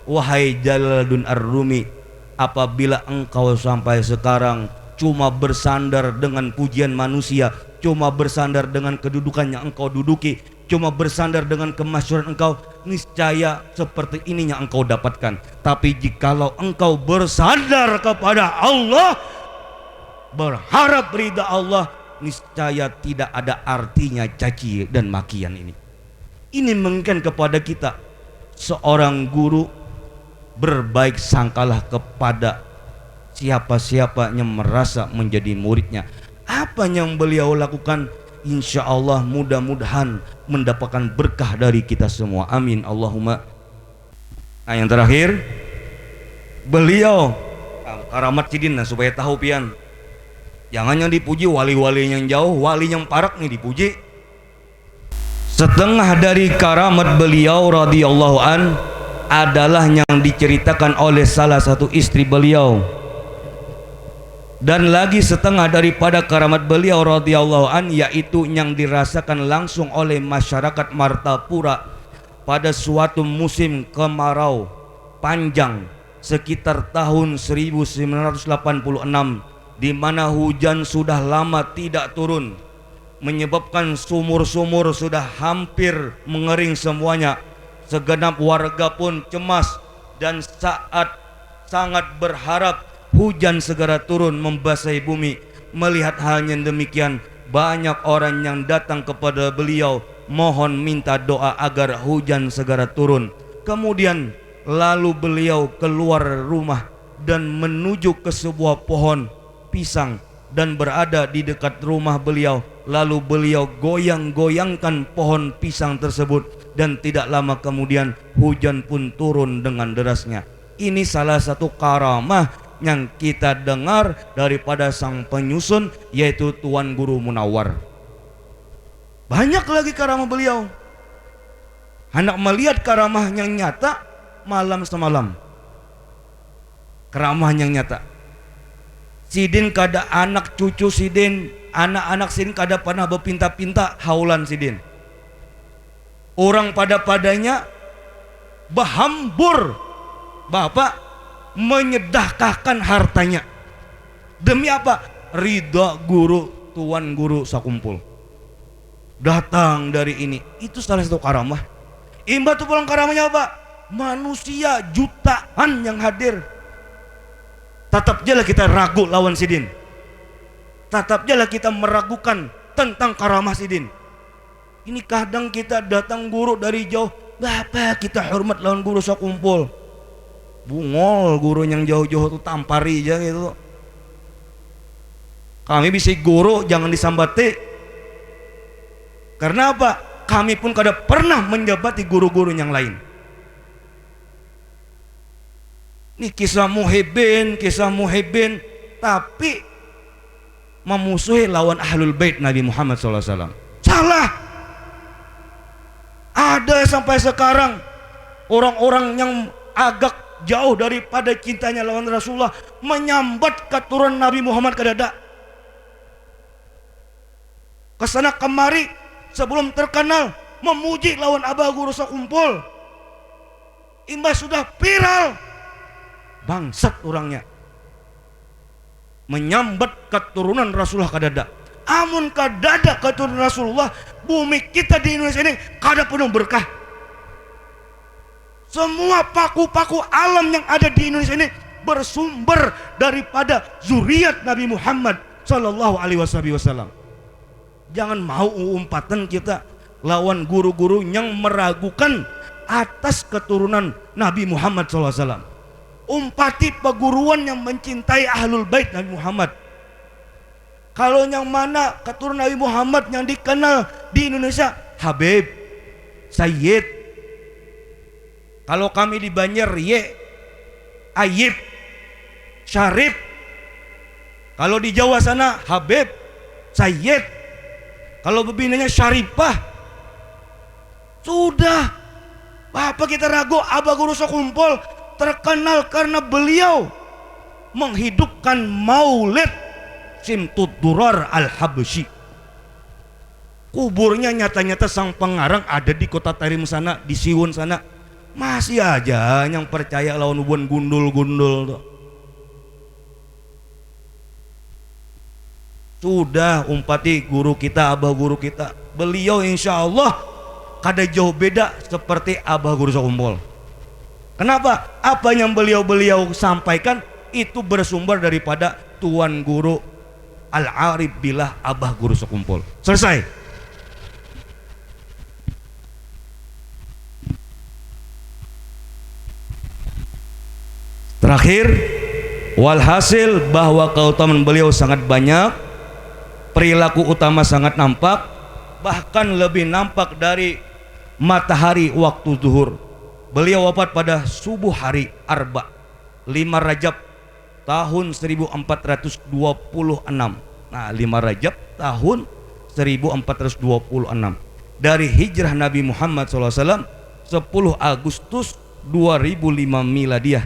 Wahai Jalaluddin Ar-Rumi, apabila engkau sampai sekarang cuma bersandar dengan pujian manusia, cuma bersandar dengan kedudukan yang engkau duduki, cuma bersandar dengan kemasyhuran engkau, niscaya seperti ini yang engkau dapatkan. Tapi jikalau engkau bersandar kepada Allah, berharap ridha Allah, niscaya tidak ada artinya caci dan makian ini. Ini mengingatkan kepada kita, seorang guru berbaik sangkalah kepada siapa-siapa yang merasa menjadi muridnya. Apa yang beliau lakukan, insya Allah mudah-mudahan mendapatkan berkah dari kita semua. Amin Allahumma. Nah, yang terakhir, beliau karamat sidin, supaya tahu pian, jangan yang dipuji wali-wali yang jauh, wali yang parak nih dipuji. Setengah dari karamat beliau radhiyallahu an adalah yang diceritakan oleh salah satu istri beliau, dan lagi setengah daripada karamat beliau radhiyallahu an yaitu yang dirasakan langsung oleh masyarakat Martapura pada suatu musim kemarau panjang sekitar tahun 1986, di mana hujan sudah lama tidak turun, menyebabkan sumur-sumur sudah hampir mengering semuanya. Segenap warga pun cemas dan sangat berharap hujan segera turun membasahi bumi. Melihat hal yang demikian, banyak orang yang datang kepada beliau mohon minta doa agar hujan segera turun. Kemudian lalu beliau keluar rumah dan menuju ke sebuah pohon pisang dan berada di dekat rumah beliau. Lalu beliau goyang-goyangkan pohon pisang tersebut, dan tidak lama kemudian hujan pun turun dengan derasnya. Ini salah satu karamah yang kita dengar daripada sang penyusun, yaitu Tuan Guru Munawwar. Banyak lagi karamah beliau. Hendak melihat karamah yang nyata malam semalam. Karamah yang nyata. Sidin kada anak cucu Sidin, anak-anak Sidin kada pernah berpinta-pinta haulan Sidin. Orang padanya bahambur, bapak menyedekahkan hartanya. Demi apa? Ridha guru, tuan guru sakumpul. Datang dari ini. Itu salah satu karamah. Imba tuh pulang karamahnya apa? Manusia jutaan yang hadir. Tetap jelah kita ragu lawan Sidin. Tetap jelah kita meragukan tentang karamah Sidin. Ini kadang kita datang guru dari jauh, Bapak kita hormat lawan guru sakumpul. Bungol guru yang jauh-jauh tuh tampari aja gitu. Kami bisa guru jangan disambati. Karena apa? Kami pun kada pernah menjabati guru-guru yang lain. Ini kisah muhibbin, tapi memusuhi lawan ahlul bait Nabi Muhammad SAW. Salah. Ada sampai sekarang orang-orang yang agak jauh daripada cintanya lawan Rasulullah menyambat keturunan Nabi Muhammad kadada. Kesana kemari sebelum terkenal memuji lawan abah guru sakumpul. Imbas sudah viral, bangsat orangnya. Menyambat keturunan Rasulullah kadada. Amun kadada keturunan Rasulullah, bumi kita di Indonesia ini kada penuh berkah. Semua paku-paku alam yang ada di Indonesia ini bersumber daripada zuriat Nabi Muhammad sallallahu alaihi wasallam. Jangan mau umpatan kita lawan guru-guru yang meragukan atas keturunan Nabi Muhammad sallallahu alaihi wasallam. Umpati peguruan yang mencintai ahlul bait Nabi Muhammad. Kalau yang mana keturunan Nabi Muhammad yang dikenal di Indonesia, Habib, Sayyid. Kalau kami di Banjar, Ayib, Syarif. Kalau di Jawa sana, Habib, Sayyid. Kalau bebinanya Syarifah. Sudah. Apa kita ragu? Abah guru sakumpul terkenal karena beliau menghidupkan maulid Simtud Durar Al-Habsyi. Kuburnya nyata-nyata sang pengarang ada di kota Tarim sana, di Siwon sana. Masih aja yang percaya lawan hubungan gundul-gundul tuh. Sudah umpati guru kita, abah guru kita. Beliau insya Allah kada jauh beda seperti abah guru sakumpul. Kenapa? Apa yang beliau sampaikan itu bersumber daripada tuan guru Al-Arif Billah abah guru sakumpul. Selesai. Terakhir, walhasil bahwa keutamaan beliau sangat banyak, perilaku utama sangat nampak, bahkan lebih nampak dari matahari waktu zuhur. Beliau wafat pada subuh hari Arba 5 Rajab tahun 1426. Nah, 5 Rajab tahun 1426 dari hijrah Nabi Muhammad SAW 10 Agustus 2005 Miladiah.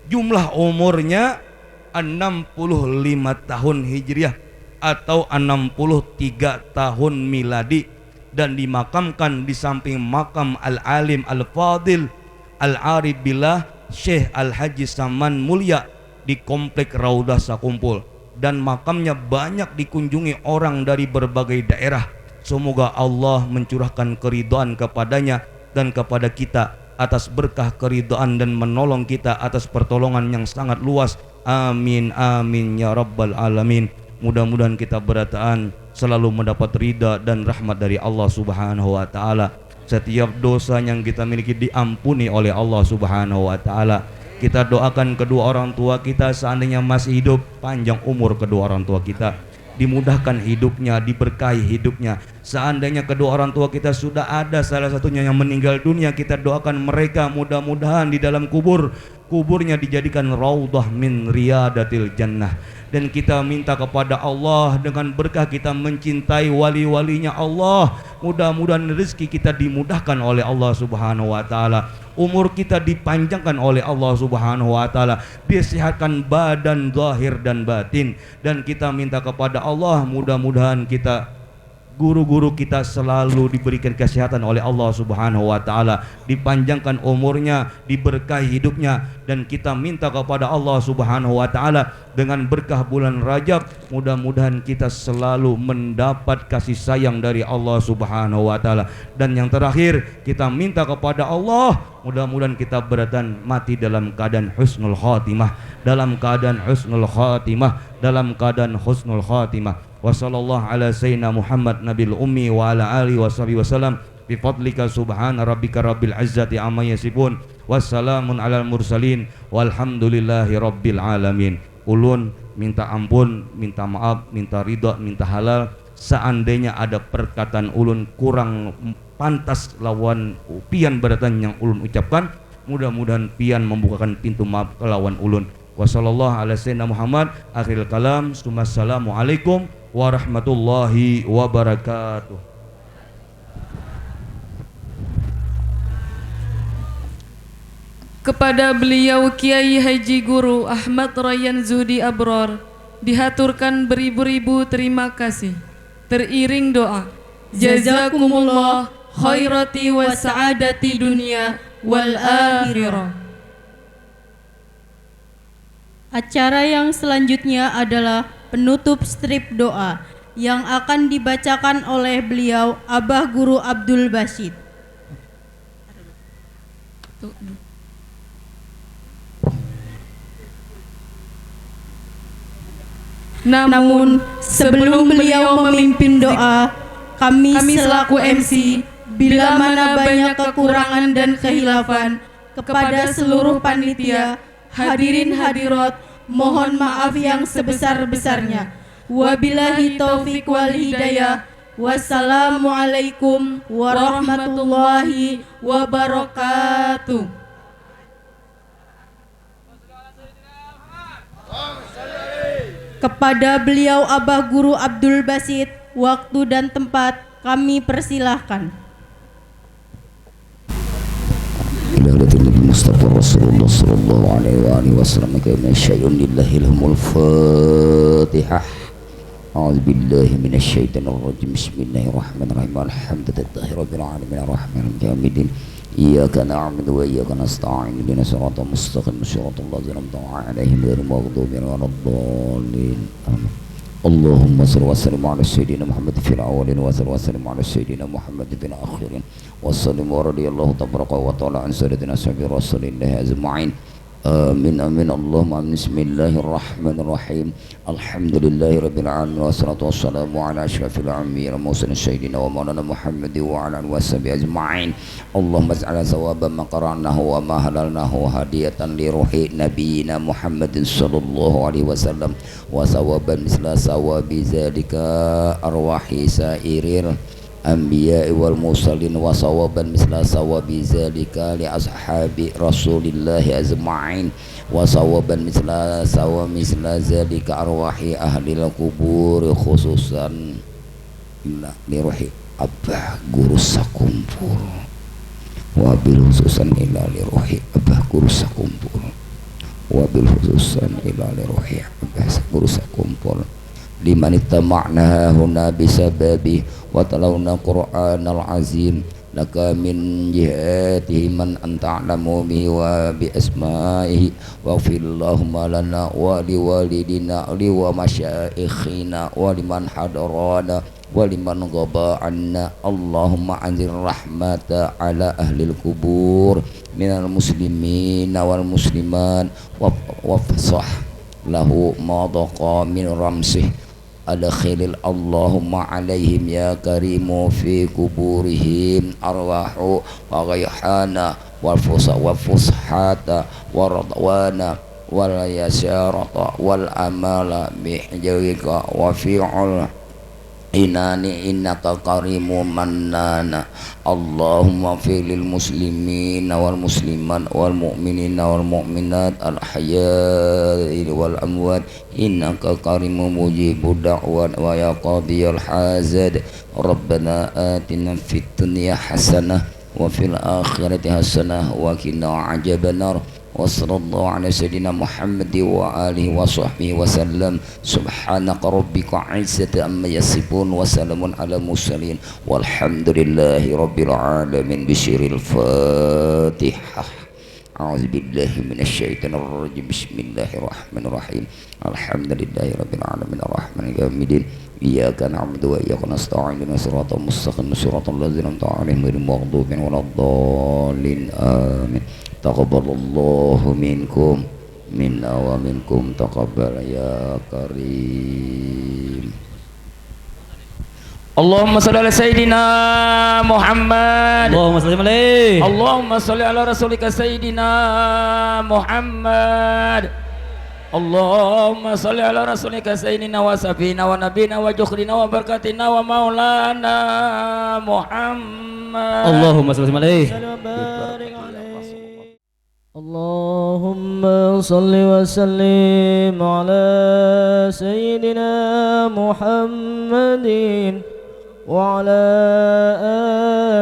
Jumlah umurnya 65 tahun Hijriah atau 63 tahun miladi, dan dimakamkan di samping makam Al-Alim Al-Fadil Al-Arif Billah Syekh Al-Haji Saman Mulia di komplek Raudah Sakumpul, dan makamnya banyak dikunjungi orang dari berbagai daerah. Semoga Allah mencurahkan keridhaan kepadanya dan kepada kita atas berkah keridhaan dan menolong kita atas pertolongan yang sangat luas. Amin amin ya rabbal alamin. Mudah-mudahan kita berataan selalu mendapat ridha dan rahmat dari Allah Subhanahu wa taala. Setiap dosa yang kita miliki diampuni oleh Allah Subhanahu wa taala. Kita doakan kedua orang tua kita seandainya masih hidup, panjang umur kedua orang tua kita, dimudahkan hidupnya, diberkahi hidupnya. Seandainya kedua orang tua kita sudah ada salah satunya yang meninggal dunia, kita doakan mereka mudah-mudahan di dalam kuburnya dijadikan raudhah min riyadatil jannah. Dan kita minta kepada Allah dengan berkah kita mencintai wali-walinya Allah, mudah-mudahan rezeki kita dimudahkan oleh Allah Subhanahu wa taala, umur kita dipanjangkan oleh Allah Subhanahu wa taala, disehatkan badan zahir dan batin. Dan kita minta kepada Allah mudah-mudahan kita, guru-guru kita selalu diberikan kesehatan oleh Allah Subhanahu wa taala, dipanjangkan umurnya, diberkahi hidupnya. Dan kita minta kepada Allah Subhanahu wa taala dengan berkah bulan Rajab, mudah-mudahan kita selalu mendapat kasih sayang dari Allah Subhanahu wa taala. Dan yang terakhir, kita minta kepada Allah mudah-mudahan kita beratan mati dalam keadaan husnul khatimah, dalam keadaan husnul khatimah, dalam keadaan husnul khatimah. wa sallallahu ala sayyidina Muhammad nabil ummi wa ala alihi washabihi wasallam bi fadlika subhana rabbika rabbil izzati amma yasifun wassalamun alal mursalin walhamdulillahi rabbil alamin. Ulun minta ampun, minta maaf, minta ridha, minta halal seandainya ada perkataan ulun kurang pantas lawan pian beratan yang ulun ucapkan. Mudah-mudahan pian membukakan pintu maaf ke lawan ulun. Wassallallahu ala sayyidina Muhammad akhiril kalam. Assalamualaikum warahmatullahi wabarakatuh.
Kepada beliau Kiai Haji Guru Ahmad Rayyan Zudi Abror dihaturkan beribu-ribu terima kasih. Teriring doa, jazakumullah khairati wa sa'adati dunia wal akhirah.
Acara yang selanjutnya adalah penutup strip doa yang akan dibacakan oleh beliau Abah Guru Abdul Basit.
Namun
Sebelum beliau memimpin doa, kami selaku MC bila mana banyak kekurangan dan khilafan kepada seluruh panitia, hadirin hadirat, mohon maaf yang sebesar-besarnya. Wabillahi taufik wal hidayah. Wassalamualaikum warahmatullahi wabarakatuh. Kepada beliau Abah Guru Abdul Basit, waktu dan tempat kami persilahkan.
Mustafa Rasulullah sallallahu alaihi wasallam kama syai'un lillahi lahumul Fatihah. A'udzu billahi minasyaitonir rajim. Bismillahirrahmanirrahim. Alhamdulillahi rabbil alamin arrahmanir rahim. Iyyaka na'budu wa iyyaka nasta'in. Ihdinas siratal mustaqim. Shiratal ladzina an'amta 'alaihim ghairil maghdubi 'alaihim waladdallin. Amin. Allahumma shalli wa sallim ala sayyidina Muhammad fil awwalin wa salli wa sallim ala sayyidina Muhammad fil akhirin. Wa sallim wa radiyallahu tabaraka wa ta'ala an sayyidatina sayyidi rasulillah ajma'in. Amin amin Allahumma amin. Bismillahirrahmanirrahim. Alhamdulillahi rabbil alamin wassalatu wassalamu ala asyrafil anbiya'i wal mursalin sayyidina wa maulana Muhammad wa ala alihi washabihi ajma'in. Allahumma ij'al thawaban ma qara'nahu wa ma halalnahu hadiyatan li ruhi nabiyyina Muhammadin sallallahu alaihi wasallam wa thawaban misla thawabi zalika arwahi sairil anbiya'i wal mursalin wa sawaban misla sawabi zalika li ashabi rasulillahi ajma'in wa sawaban misla zalika arwahi ahlil kubur khususan li ruhi Abah Guru Sakumpul wa bil khususan ila li ruhi Abah Guru Sakumpul wa bil khususan ila li ruhi Abah Guru Sakumpul liman ittama'na huna bisababi wa talawna Qur'anal azim laka min jihatihi man anta a'lamu bihi wa bi asma'ihi wa fillahumma lana wa li walidina li wa masyaikhina wa liman hadarana wa liman ghaba anna. Allahumma anzil rahmata ala ahlil kubur minal muslimina wal musliman wa fasah lahu madaqa min ramsih adkhilil Allahumma alaihim ya karimu fi kuburihim arwahu wa ghayhana wal fushata wa radwana wal yasyarata wal amala bihjawika wa fi'ul inani innaka karimu mannana. Allahumma filil muslimin wal muslimat wal mu'minin wal mu'minat al ahya'i wal amwat innaka karimu mujibud da'wat wa ya qadiyal hazad. Rabbana atina fid dunya hasanah wa fil akhirati hasanah wa qina adzabannar. Wa sallallahu ala sayyidina Muhammad wa alihi wa sahbihi wa sallam. Subhanaka rabbika izzati amma yasifun wa salamun ala mursalin walhamdulillahi rabbil alamin. Bisyiril Fatihah. A'udzu billahi minasyaitonir rajim. Bismillahirrahmanirrahim. Alhamdulillahi rabbil alamin arrahmanir rahim. Iyyaka na'budu wa iyyaka nasta'in. Ihdinas siratal mustaqim. Shiratal ladzina an'amta 'alaihim ghairil maghdubi 'alaihim waladdallin. Amin. Taqabbalallahu minkum minna wa minkum taqabbal ya karim.
Allahumma salli ala Sayyidina Muhammad.
Allahumma salli alaihi.
Allahumma salli ala Rasulika Sayyidina Muhammad. Allahumma salli ala Rasulika Sayyidina wa safina wa nabina wa jukhrina wa barakatina wa maulana Muhammad.
Allahumma salli alaihi. Allahumma salli wa sallim ala Sayyidina Muhammadin wa ala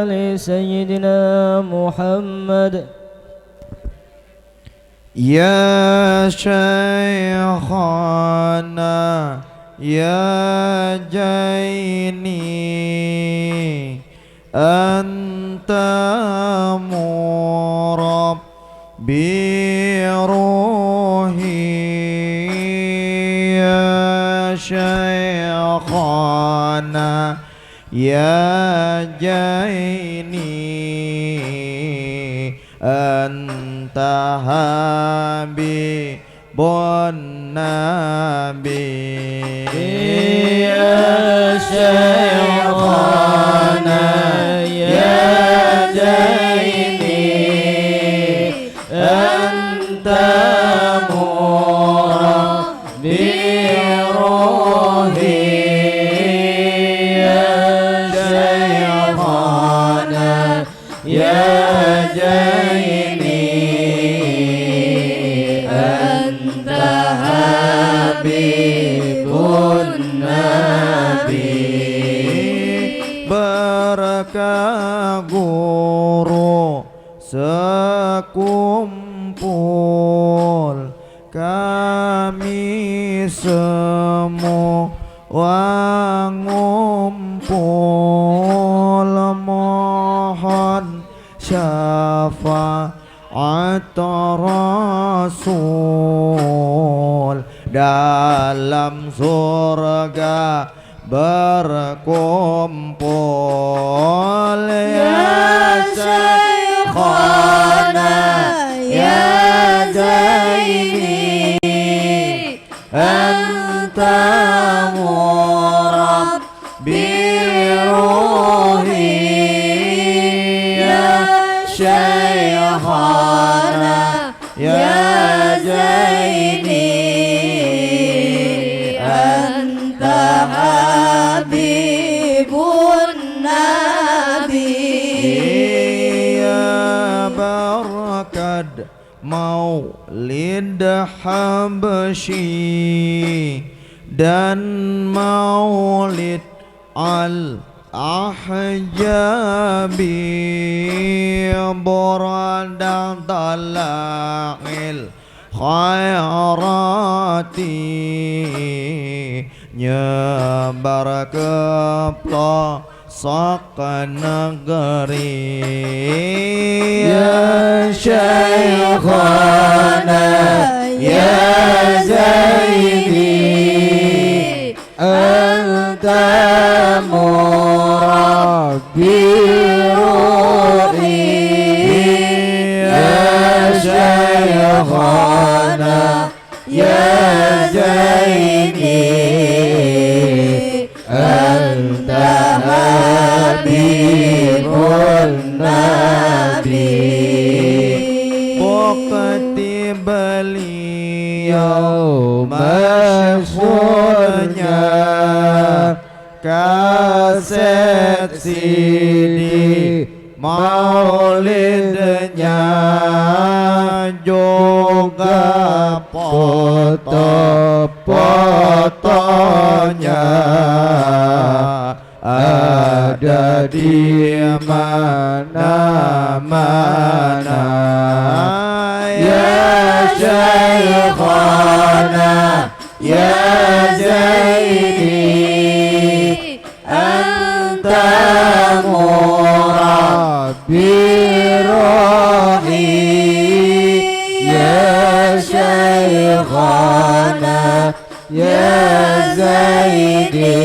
ali Sayyidina Muhammad.
Ya Shaykhana Ya Jaini Anta Murab Biruhi Ya Shaykhana Ya Jaini Anta Habibun Nabi
Ya Shaykhana Ya Jaini Anta Murabbi Ruhi Ya Shaykhana Ya Jaini Anta Habibun Nabi.
Berkah guru sekumpul kami semua ngumpul mohon syafaat Rasul dalam surga berkumpul ya Shaykhana ya Zaini anta murabbi ruhi ya Shaykhana ya Zaini anta habibun nabi ya barakad maulid habsyi dan maulid al-ahjabi boradang talaqil khairati nyebar ke pelosok negeri ya Shaykhana ya Zaini anta murabbi ruhi ya Shaykhana ya Zaini anta habibun nabi. Bukti beliau masyhurnya kaset CD maulidnya juga foto-fotonya ada di mana-mana ya Shaykhana ya Zaini anta murabbi ruhi ya Shaykhana ya Zaini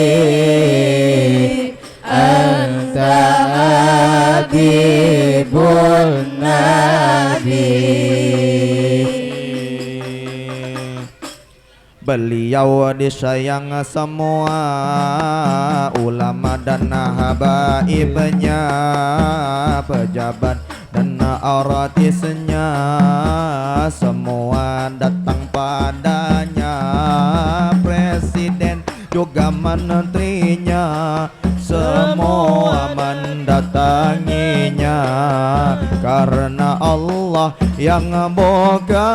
anta habibun nabi. Beliau disayang semua ulama dan habaibnya, pejabat dan artisnya, semua datang padanya. Presiden juga menterinya, semua mendatanginya, karena Allah yang buka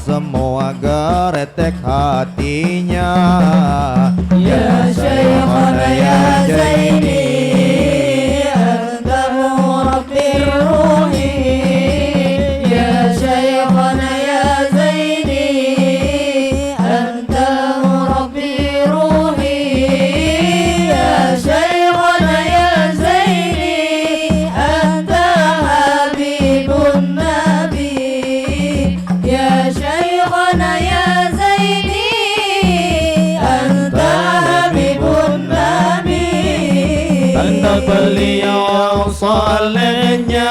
semua geretek hatinya.
Ya Syekhana ya Zaini, anta murabbir ruhi. Ya Syekhana ya Zaini, anta murabbir ruhi. Ya Syekhana ya Zaini, anta habibun nabi. Ya Syekhana ya Zaini, anta habibun nabi.
Tanda beliau salehnya,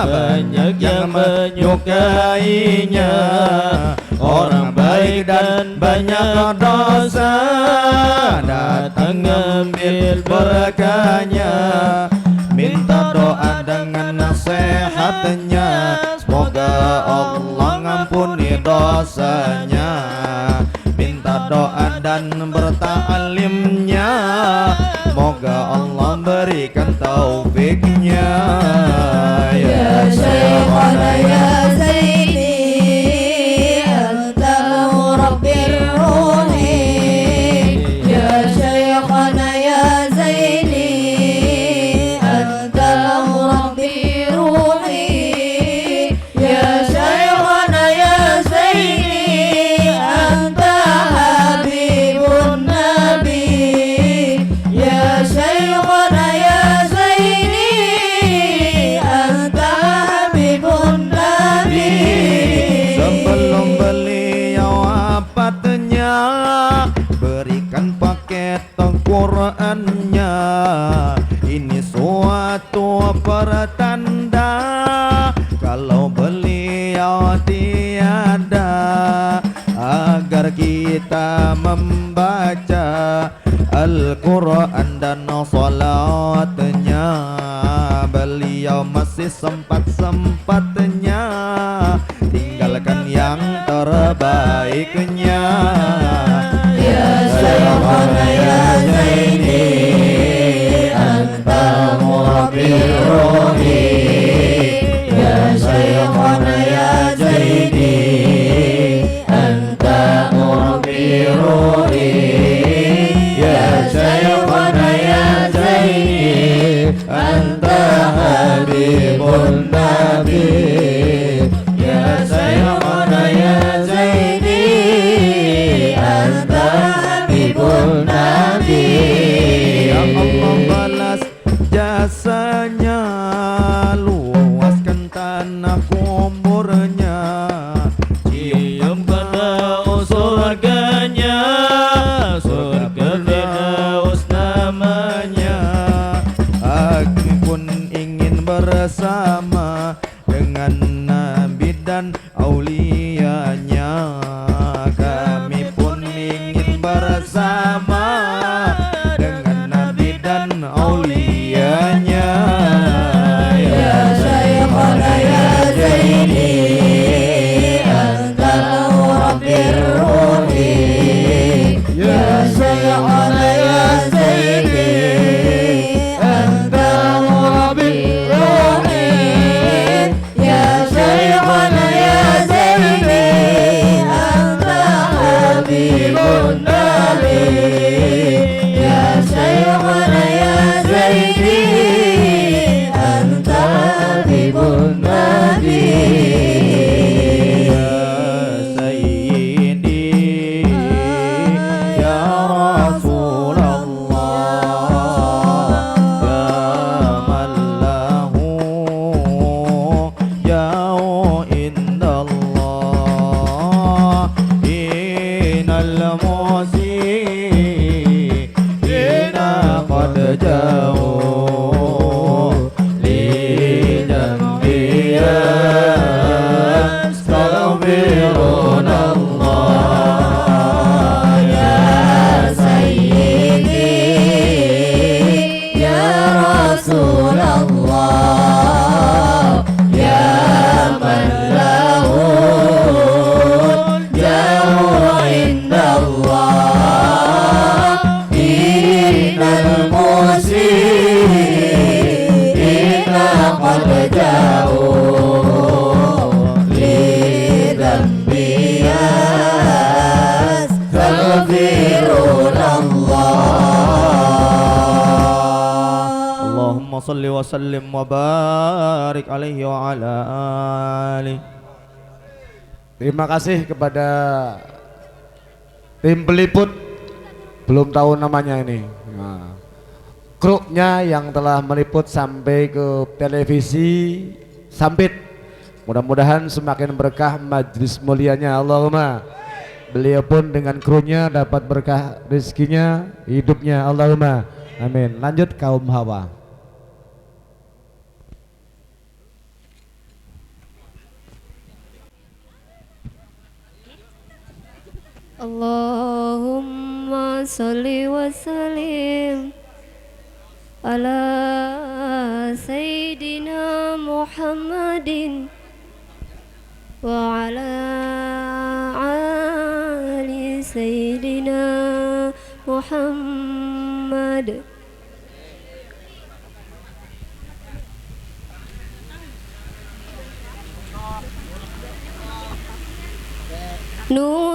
banyak yang menyukainya. Orang baik dan banyak dosa datang ambil berkahnya. Minta doa dengan nasihatnya, semoga Allah ngampuni dosanya. Minta doa dan bertaklimnya, semoga Allah berikan taufiknya.
Ya Syekhana ya Zaini, anta murabbir ruhi. Ya Syekhana ya Zaini, anta murabbir ruhi. Ya Syekhana ya Zaini, anta habibun nabi. Ya Syekhana ya Zaini, anta habibun nabi.
Sebelum beliau wafatnya, berikan paket Al-Qur'annya. Ini suatu pertanda kalau beliau tiada, agar kita membaca Al-Quran dan salatnya. Beliau masih sempat-sempatnya tinggalkan yang terbaiknya.
Ya Syekhana ya Zaini, anta murabbir ruhi. Ya Syekhana ya Zaini, anta murabbir ruhi. Ya Syekhana ya Zaini, anta habibun nabi. Ya Syekhana ya Zaini, anta habibun nabi.
Yang Allah balas jasanya, luaskan tanah kuburnya, cium bau surganya, surga Firdaus namanya. Aku pun ingin bersama dengan Nabi dan aulianya. Kami pun ingin bersama dengan Nabi dan aulianya.
Ya Syekhana ya Zaini, anta murabbir ruhi. Ya Syekhana ya Zaini, anta murabbir ruhi. Ya
salli wa sallim wa barik alaihi wa ala alihi.
Terima kasih kepada tim peliput, belum tahu namanya ini. Nah, kruknya yang telah meliput sampai ke televisi Sampit. Mudah-mudahan semakin berkah majlis mulianya, Allahumma. Beliau pun dengan krunya dapat berkah rezekinya, hidupnya, Allahumma. Amin. Lanjut kaum hawa.
Allahumma salli wa sallim ala Sayyidina Muhammadin wa ala ali Sayyidina Muhammad. Nur